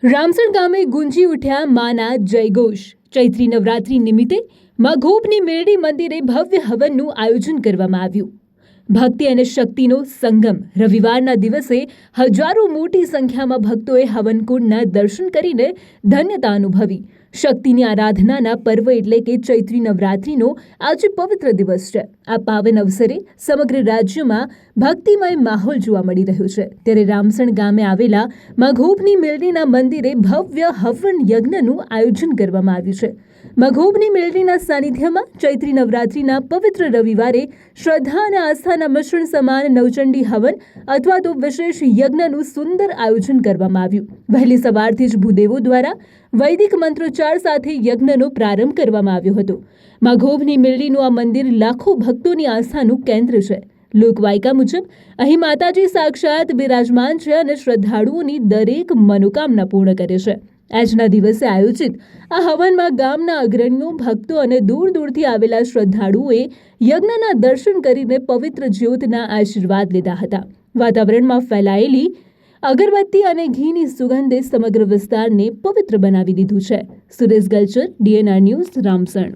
રામસણ ગામે ગુંજી ઉઠ્યા માના જયઘોષ। ચૈત્રી નવરાત્રી નિમિત્તે મા ગોપની મેરડી મંદિરે ભવ્ય હવનનું આયોજન કરવામાં આવ્યું। ભક્તિ અને શક્તિનો સંગમ। રવિવારના દિવસે હજારો મોટી સંખ્યામાં ભક્તોએ હવનકુંડના દર્શન કરીને ધન્યતા અનુભવી। શક્તિની આરાધનાના પર્વ એટલે કે ચૈત્રી નવરાત્રીનો આજે પવિત્ર દિવસ છે। આ પાવન અવસરે સમગ્ર રાજ્યમાં ભક્તિમય માહોલ જોવા મળી રહ્યો છે। ત્યારે રામસણ ગામે આવેલા મા ગોપની મેરડીના મંદિરે ભવ્ય હવન યજ્ઞનું આયોજન કરવામાં આવ્યું છે। મા ગોપની મેરડીના સાનિધ્યમાં ચૈત્રી નવરાત્રીના પવિત્ર રવિવારે શ્રદ્ધા અને આસ્થાના મિશ્રણ સમાન નવચંડી હવન અથવા તો વિશેષ યજ્ઞનું સુંદર આયોજન કરવામાં આવ્યું। વહેલી સવારથી જ ભૂદેવો દ્વારા વૈદિક મંત્રોચ્ચાર સાથે યજ્ઞનો પ્રારંભ કરવામાં આવ્યો હતો। મા ગોપની મેરડીનું આ મંદિર લાખો ભક્તોની આસ્થાનું કેન્દ્ર છે। લોકવાયકા મુજબ અહીં માતાજી સાક્ષાત બિરાજમાન છે અને શ્રદ્ધાળુઓની દરેક મનોકામના પૂર્ણ કરે છે। આજના દિવસે આયોજિત આ હવનમાં ગામના અગ્રણીઓ, ભક્તો અને દૂર દૂરથી આવેલા શ્રદ્ધાળુઓએ યજ્ઞના દર્શન કરીને પવિત્ર જ્યોતના આશીર્વાદ લીધા હતા। વાતાવરણમાં ફેલાયેલી અગરબત્તી અને ઘીની સુગંધે સમગ્ર વિસ્તારને પવિત્ર બનાવી દીધું છે। Suresh Galchar, DNR news, Ramsan.